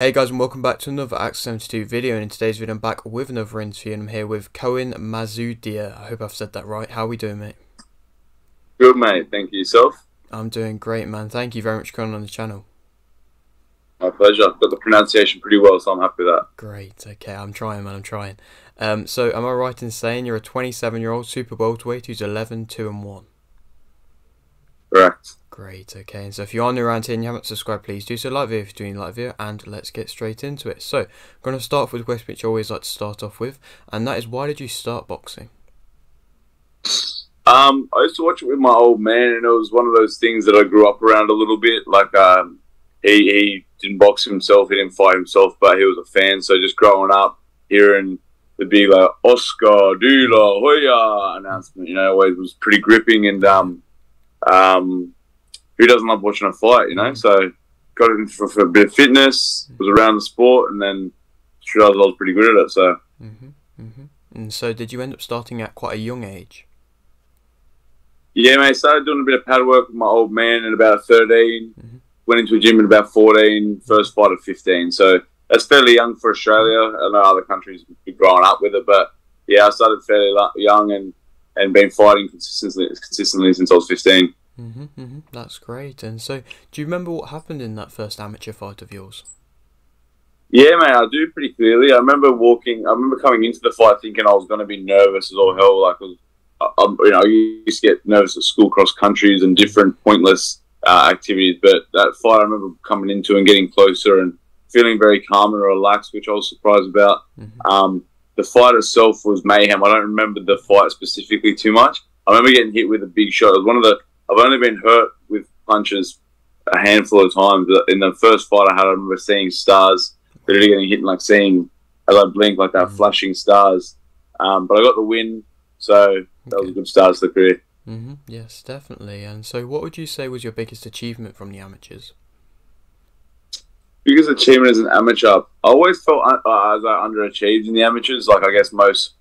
Hey guys, and welcome back to another Axe 72 video, and in today's video I'm back with another interview and I'm here with Koen Mazoudier. I hope I've said that right. How are we doing, mate? Good, mate. Thank you. Yourself? I'm doing great, man. Thank you very much for coming on the channel. My pleasure. I've got the pronunciation pretty well, so I'm happy with that. Great, okay, I'm trying, man, I'm trying. So am I right in saying you're a 27-year-old super welterweight who's 11, 2 and 1? Correct. Great, okay, and so if you are new around here and you haven't subscribed, please do so. Like the video if you're doing like the video, and let's get straight into it. So, I'm going to start off with a question which I always like to start off with, and that is, why did you start boxing? I used to watch it with my old man, and it was one of those things that I grew up around a little bit. Like, he didn't box himself, he didn't fight himself, but he was a fan. So just growing up, hearing the big like Oscar de la Hoya announcement, always was pretty gripping. And who doesn't love watching a fight, So got in for a bit of fitness, was around the sport, and then realised I was pretty good at it. So. And so, did you end up starting at quite a young age? Yeah, mate. Started doing a bit of pad work with my old man at about 13. Went into a gym at about 14. First fight at 15. So that's fairly young for Australia. I know other countries have been growing up with it, but yeah, I started fairly young and been fighting consistently since I was 15. That's great. And so, do you remember what happened in that first amateur fight of yours? Yeah, mate, I do pretty clearly. I remember coming into the fight thinking I was going to be nervous as all hell. Like, I used to get nervous at school, cross countries, and different pointless activities. But that fight, I remember coming into and getting closer and feeling very calm and relaxed, which I was surprised about. The fight itself was mayhem. I don't remember the fight specifically too much. I remember getting hit with a big shot. It was I've only been hurt with punches a handful of times. In the first fight I had, I remember seeing stars, literally getting hit and like seeing, as I blink, like that flashing stars. But I got the win, so that was a good start to the career. Yes, definitely. And so what would you say was your biggest achievement from the amateurs? Biggest achievement as an amateur, I always felt as I underachieved in the amateurs, like I guess most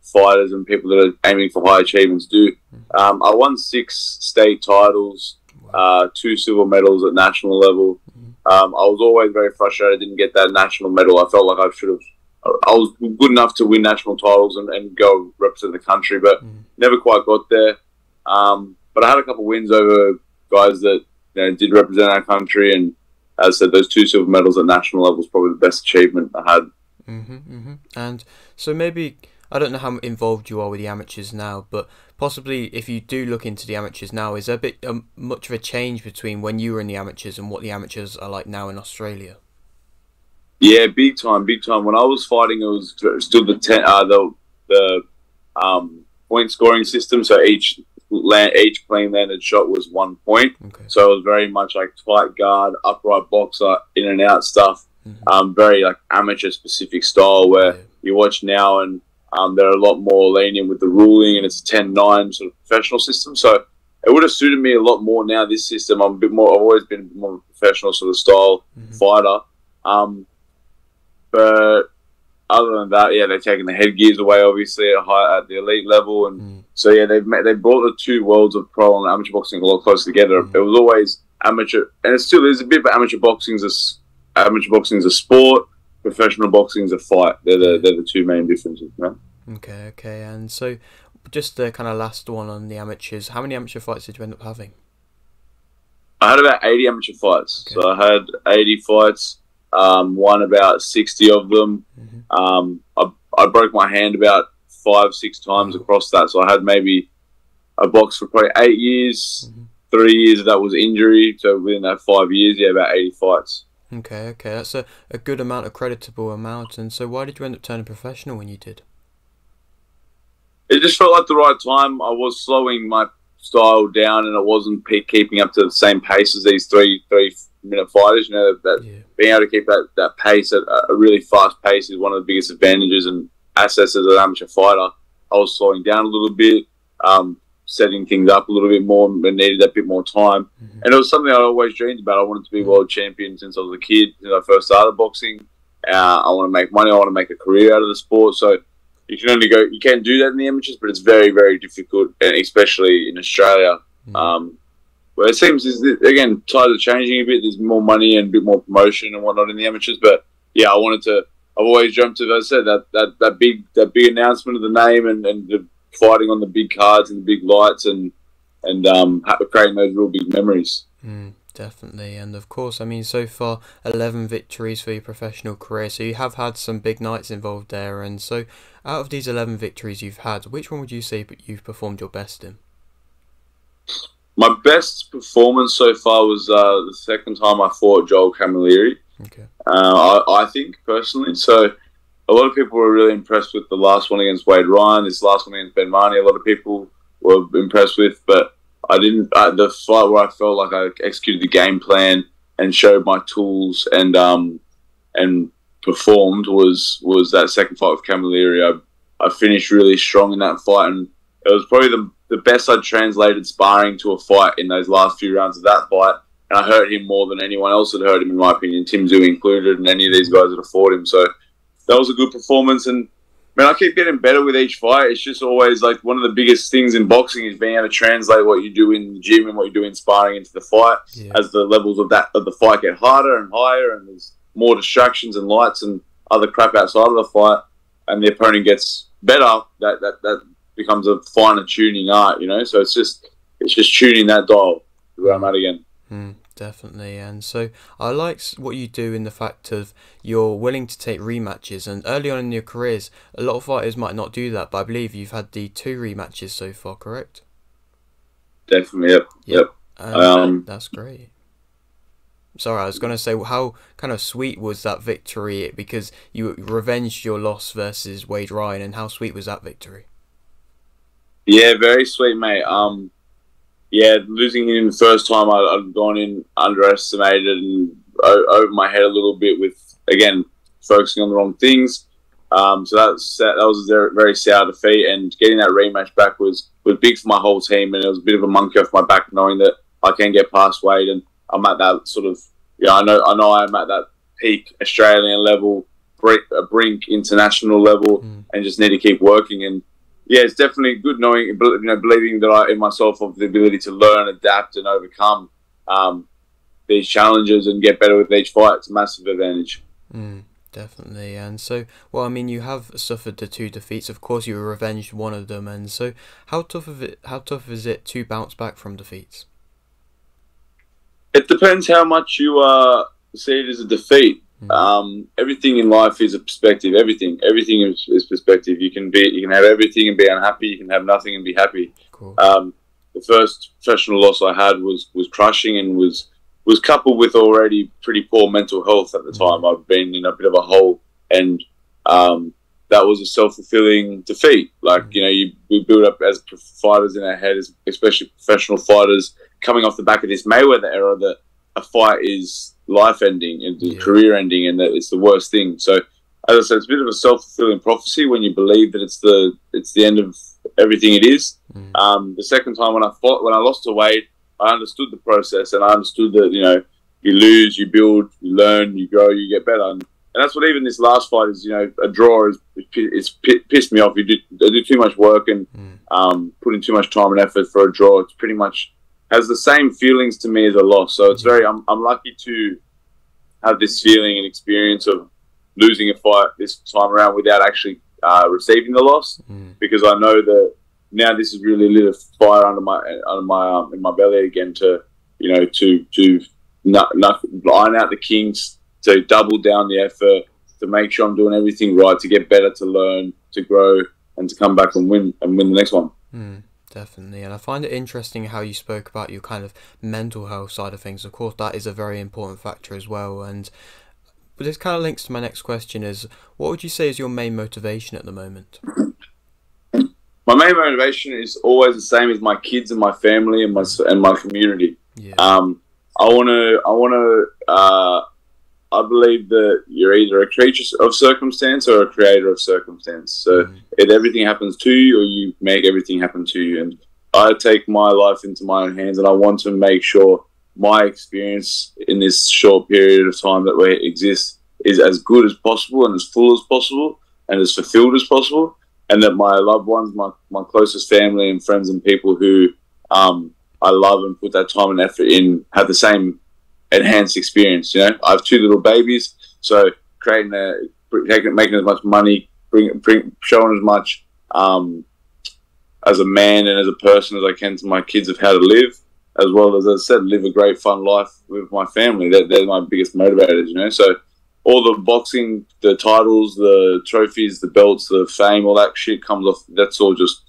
fighters and people that are aiming for high achievements do. I won 6 state titles, 2 silver medals at national level. I was always very frustrated I didn't get that national medal. I felt like I should have. I was good enough to win national titles and go represent the country, but never quite got there. But I had a couple of wins over guys that did represent our country, and as I said, those 2 silver medals at national level was probably the best achievement I had. And so maybe, I don't know how involved you are with the amateurs now, but possibly if you do look into the amateurs now, is there a bit much of a change between when you were in the amateurs and what the amateurs are like now in Australia? Yeah, big time, big time. When I was fighting, it was still the point scoring system. So each clean landed shot was 1 point. So it was very much like tight guard, upright boxer, in and out stuff. Very like amateur specific style where you watch now and they're a lot more lenient with the ruling, and it's a 10-9 sort of professional system. So it would have suited me a lot more now, this system. I'm a bit more, I've always been a bit more professional sort of style fighter. But other than that, yeah, they're taking the headgears away, obviously, at the elite level. And so, yeah, they brought the 2 worlds of pro and amateur boxing a lot closer together. It was always amateur, and it still is a bit, but amateur boxing is a sport, professional boxing is a fight. They're the 2 main differences, man. Okay. And so, just the kind of last one on the amateurs, how many amateur fights did you end up having? I had about 80 amateur fights. So I had 80 fights, won about 60 of them. I broke my hand about 5-6 times across that. So I had I boxed for probably 8 years, 3 years of that was injury. So within that 5 years, yeah, about 80 fights. Okay, that's a good amount, a creditable amount. And so why did you end up turning professional when you did? It just felt like the right time. I was slowing my style down, and it wasn't keeping up to the same pace as these 3-minute fighters. Being able to keep that pace at a really fast pace is one of the biggest advantages and assets as an amateur fighter. I was slowing down a little bit, setting things up a little bit more, and needed that bit more time. And it was something I always dreamed about. I wanted to be world champion since I was a kid, since I first started boxing. I want to make money. I want to make a career out of the sport. So you can do that in the amateurs, but it's very, very difficult, and especially in Australia. Where it seems is that, again, tides are changing a bit. There's more money and a bit more promotion and whatnot in the amateurs. But yeah, I've always dreamt of, as I said, that big announcement of the name and the fighting on the big cards and the big lights and creating those real big memories. Definitely, and of course, I mean, so far 11 victories for your professional career, so you have had some big nights involved there. And so, out of these 11 victories you've had, which one would you say you've performed your best in? My best performance so far was the second time I fought Joel Camilleri. Okay. I think, personally. So a lot of people were really impressed with the last one against Wade Ryan, this last one against Ben Marnie. A lot of people were impressed with, but I didn't. The fight where I felt like I executed the game plan and showed my tools and performed was that second fight with Camilleri. I finished really strong in that fight, and it was probably the best I'd translated sparring to a fight in those last few rounds of that fight. And I hurt him more than anyone else had hurt him, in my opinion, Tim Zhu included, and any of these guys that have fought him. So that was a good performance. And, man, I keep getting better with each fight. It's just always, like, one of the biggest things in boxing is being able to translate what you do in the gym and what you do in sparring into the fight. Yeah. As the levels of the fight get harder and higher, and there's more distractions and lights and other crap outside of the fight, and the opponent gets better, that becomes a finer tuning art, you know. So it's just tuning that dial where I'm at again. Definitely. And so I like what you do in the fact of you're willing to take rematches, and early on in your careers a lot of fighters might not do that, but I believe you've had the 2 rematches so far, correct? Definitely. Yep. That's great. Sorry, I was going to say, how kind of sweet was that victory, because you revenged your loss versus Wade Ryan, and how sweet was that victory? Yeah, very sweet, mate. Yeah, losing him the first time, I'd gone in underestimated and over my head a little bit with, again, focusing on the wrong things. So that was a very sour defeat, and getting that rematch back was big for my whole team, and it was a bit of a monkey off my back knowing that I can get past Wade, and I'm at that sort of, I know I'm at that peak Australian level, brink international level, and just need to keep working. And yeah, it's definitely good knowing, believing that in myself of the ability to learn, adapt, and overcome these challenges and get better with each fight. It's a massive advantage. Definitely. And so, well, I mean, you have suffered the 2 defeats. Of course, you revenged one of them. And so, how tough is it to bounce back from defeats? It depends how much you see it as a defeat. Everything in life is a perspective. Everything is perspective. You can have everything and be unhappy. You can have nothing and be happy. Cool. The first professional loss I had was crushing, and was coupled with already pretty poor mental health at the time. I've been in a bit of a hole, and that was a self-fulfilling defeat. Like, we build up as fighters in our head, especially professional fighters, coming off the back of this Mayweather era, that a fight is life-ending and career-ending, and that it's the worst thing. So, as I said, it's a bit of a self-fulfilling prophecy when you believe that it's the end of everything it is. The second time when I lost to Wade, I understood the process, and I understood that, you lose, you build, you learn, you grow, you get better. And that's what even this last fight is, a draw is pissed me off. I do too much work and put in too much time and effort for a draw. It's pretty much has the same feelings to me as a loss. So it's I'm lucky to have this feeling and experience of losing a fight this time around without actually receiving the loss, because I know that now this has really lit a fire in my belly again to iron out the kinks, to double down the effort, to make sure I'm doing everything right, to get better, to learn, to grow, and to come back and win the next one. Definitely. And I find it interesting how you spoke about your kind of mental health side of things. Of course, that is a very important factor as well. But this kind of links to my next question: is what would you say is your main motivation at the moment? My main motivation is always the same as my kids and my family and my community. I believe that you're either a creature of circumstance or a creator of circumstance. So if everything happens to you, or you make everything happen to you. And I take my life into my own hands, and I want to make sure my experience in this short period of time that we exist is as good as possible, and as full as possible, and as fulfilled as possible. And that my loved ones, my closest family and friends and people who I love and put that time and effort in have the same enhanced experience. You know, I have 2 little babies, so making as much money, showing as much as a man and as a person as I can to my kids of how to live, as well as I said, live a great fun life with my family. They're my biggest motivators. You know, so all the boxing, the titles, the trophies, the belts, the fame, all that shit comes off. That's all just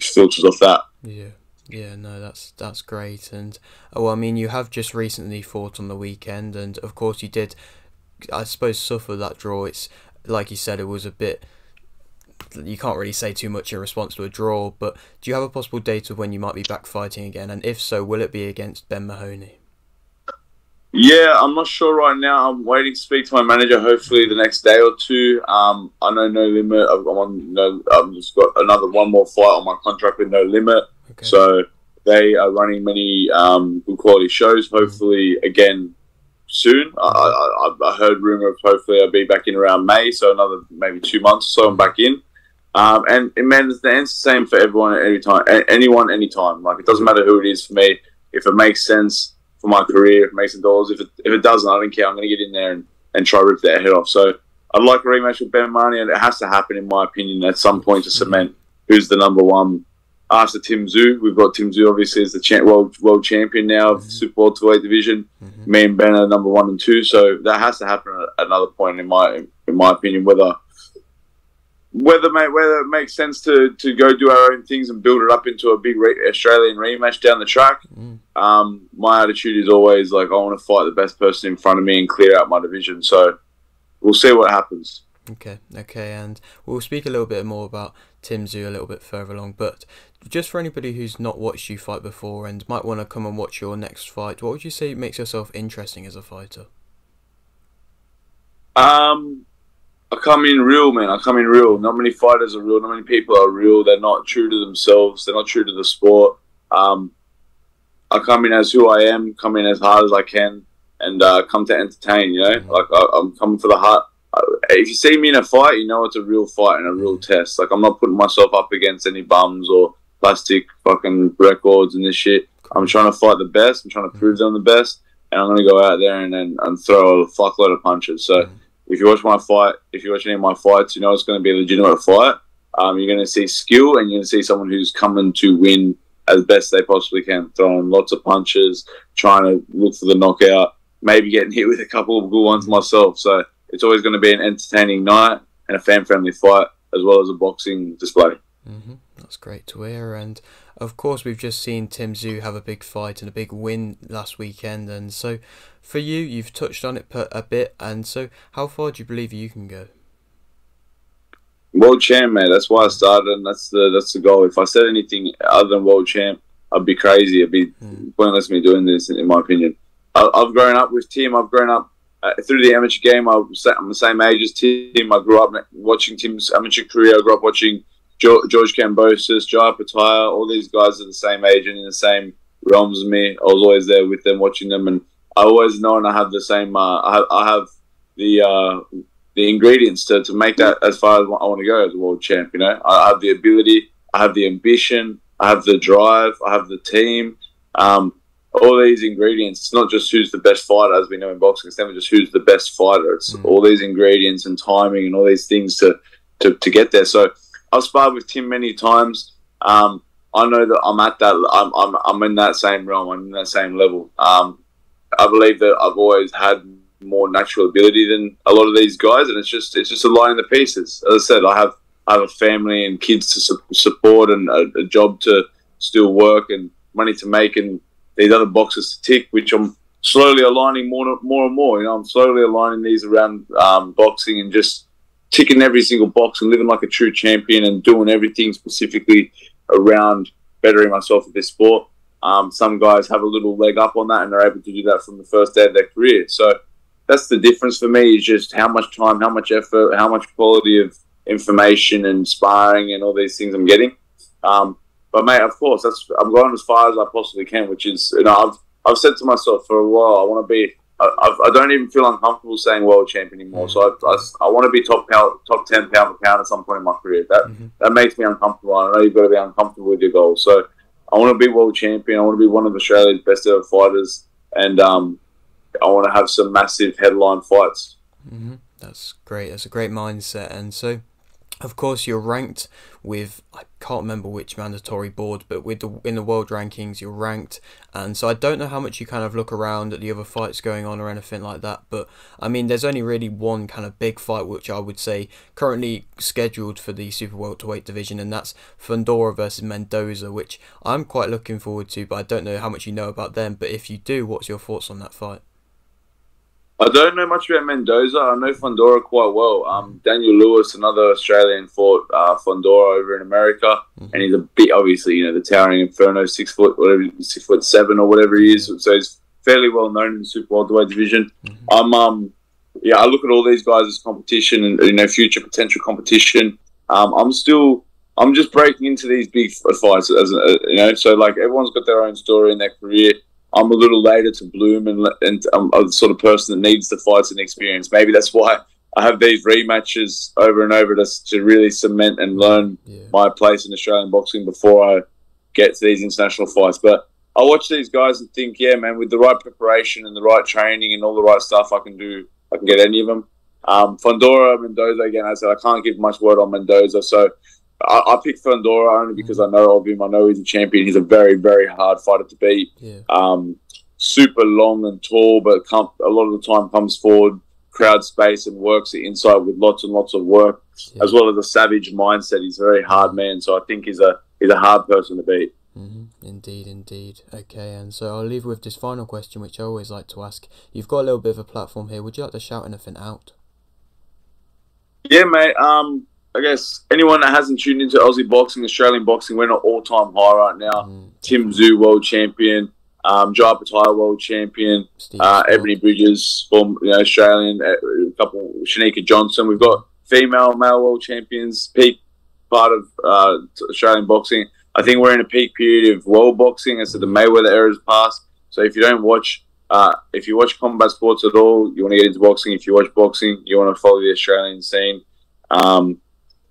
filters off that. Yeah. Yeah, no, that's great. And well, I mean, you have just recently fought on the weekend, and of course you did, I suppose, suffer that draw. It's like you said, it was a bit, you can't really say too much in response to a draw, but do you have a possible date of when you might be back fighting again? And if so, will it be against Ben Mahoney? Yeah, I'm not sure right now. I'm waiting to speak to my manager. Hopefully, the next day or two. I know No Limit. I've just got one more fight on my contract with No Limit. Okay. So they are running many good quality shows. Hopefully, again soon. I heard rumor of hopefully I'll be back in around May. So another maybe 2 months. So I'm back in. And man, the answer's the same for everyone, anyone, anytime. Like, it doesn't matter who it is for me. If it makes sense for my career, if it makes some dollars. If it doesn't, I don't care. I'm going to get in there and try to rip their head off. So I'd like a rematch with Ben Mahoney, and it has to happen, in my opinion, at some point to cement who's the number one. After Tim Tszyu, we've got Tim Tszyu obviously as the world champion now of Super welterweight division. Me and Ben are number 1 and 2, so that has to happen at another point, in my opinion. Whether it makes sense to go do our own things and build it up into a big Australian rematch down the track. My attitude is always like, I want to fight the best person in front of me and clear out my division. So we'll see what happens. Okay, and we'll speak a little bit more about Tim Tszyu a little bit further along. But just for anybody who's not watched you fight before and might want to come and watch your next fight, what would you say makes yourself interesting as a fighter? I come in real, man. I come in real. Not many fighters are real. Not many people are real. They're not true to themselves. They're not true to the sport. I come in as who I am, come in as hard as I can, and come to entertain, you know? Like, I'm coming for the heart. If you see me in a fight, you know it's a real fight and a real test. Like, I'm not putting myself up against any bums or plastic fucking records and this shit. I'm trying to fight the best. I'm trying to prove them the best, and I'm going to go out there and throw a fuckload of punches. So if you watch my fight, if you watch any of my fights, you know it's going to be a legitimate fight. You're going to see skill, and you're going to see someone who's coming to win as best they possibly can, throwing lots of punches, trying to look for the knockout, maybe getting hit with a couple of good ones myself. So it's always going to be an entertaining night and a fan-friendly fight, as well as a boxing display. That's great to hear. And of course, we've just seen Tim Tszyu have a big fight and a big win last weekend. And so for you, you've touched on it a bit. And so how far do you believe you can go? World champ, man. That's why I started, and that's the goal. If I said anything other than world champ, I'd be crazy. It'd be pointless me doing this, in my opinion. I've grown up with Tim. I've grown up through the amateur game. I'm the same age as Tim. I grew up watching Tim's amateur career. I grew up watching George Kambosos, Jai Pataya. All these guys are the same age and in the same realms as me. I was always there with them, watching them, and I always known I have the same. I have the ingredients to make that as far as I want to go as a world champ. You know, I have the ability, I have the ambition, I have the drive, I have the team. All these ingredients. It's not just who's the best fighter, as we know in boxing. It's never just who's the best fighter. It's all these ingredients and timing and all these things to get there. So I've sparred with Tim many times. I know that I'm at that. I'm in that same realm. I'm in that same level. I believe that I've always had more natural ability than a lot of these guys, and it's just aligning the pieces. As I said, I have a family and kids to support, and a job to still work, and money to make, and these other boxes to tick, which I'm slowly aligning more and more. You know, I'm slowly aligning these around boxing and just ticking every single box and living like a true champion and doing everything specifically around bettering myself at this sport. Some guys have a little leg up on that, and they're able to do that from the first day of their career. So that's the difference for me, is just how much time, how much effort, how much quality of information and sparring and all these things I'm getting. But mate, of course, I'm going as far as I possibly can, which is, you know, I've said to myself for a while, I want to be. I don't even feel uncomfortable saying world champ anymore. So I want to be top 10 pound for pound at some point in my career. That makes me uncomfortable. I know you've got to be uncomfortable with your goals. So I want to be world champion. I want to be one of Australia's best ever fighters, and I want to have some massive headline fights. That's great. That's a great mindset. And so, of course, you're ranked with, I can't remember which mandatory board, but with in the world rankings, you're ranked. And so I don't know how much you kind of look around at the other fights going on or anything like that. But I mean, there's only really one kind of big fight which I would say currently scheduled for the super welterweight division, and that's Fundora versus Mendoza, which I'm quite looking forward to. But I don't know how much you know about them. But if you do, what's your thoughts on that fight? I don't know much about Mendoza. I know Fundora quite well. Daniel Lewis, another Australian, fought Fundora over in America, and he's a bit, obviously, the towering Inferno, 6 foot, whatever, 6'7" or whatever he is. So he's fairly well known in the super welterweight division. I look at all these guys as competition and future potential competition. I'm just breaking into these big fights, So like everyone's got their own story in their career. I'm a little later to bloom, and I'm the sort of person that needs the fights and experience. Maybe that's why I have these rematches over and over to really cement and learn my place in Australian boxing before I get to these international fights. But I watch these guys and think, yeah, man, with the right preparation and the right training and all the right stuff, I can get any of them. Fundora, Mendoza, again, I said I can't give much word on Mendoza, so I picked Fundora only because I know of him. I know he's a champion. He's a very, very hard fighter to beat. Super long and tall, but a lot of the time comes forward, crowd space, and works the inside with lots and lots of work, as well as a savage mindset. He's a very hard man, so I think he's a hard person to beat. Indeed. Okay, and so I'll leave with this final question, which I always like to ask. You've got a little bit of a platform here. Would you like to shout anything out? Yeah, mate. I guess anyone that hasn't tuned into Aussie boxing, Australian boxing, we're at an all-time high right now. Tim Tszyu, world champion. Jai Pattaya, world champion. Ebony Bridges, Australian. A couple, Shanika Johnson. We've got male world champions. Peak part of Australian boxing. I think we're in a peak period of world boxing as the Mayweather era has passed. So if you don't watch, if you watch combat sports at all, you want to get into boxing. If you watch boxing, you want to follow the Australian scene.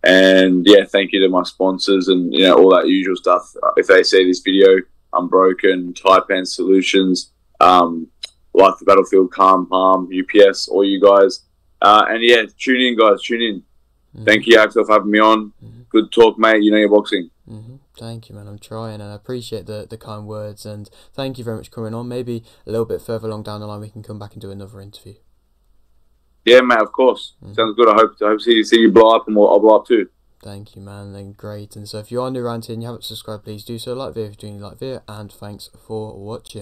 And yeah, thank you to my sponsors and all that usual stuff. If they see this video, Unbroken, Taipan Solutions, Life the Battlefield, Calm Palm, UPS, all you guys. And yeah, tune in, guys. Tune in. Thank you, Axel, for having me on. Good talk, mate. You know your boxing. Thank you, man. I'm trying, and I appreciate the kind words. And thank you very much for coming on. Maybe a little bit further along down the line, we can come back and do another interview. Yeah, mate, of course. Sounds good. I hope to see you blow up, and I'll blow up too. Thank you, man. And great. And so if you are new around here and you haven't subscribed, please do so. Like the video if you're doing like video, and thanks for watching.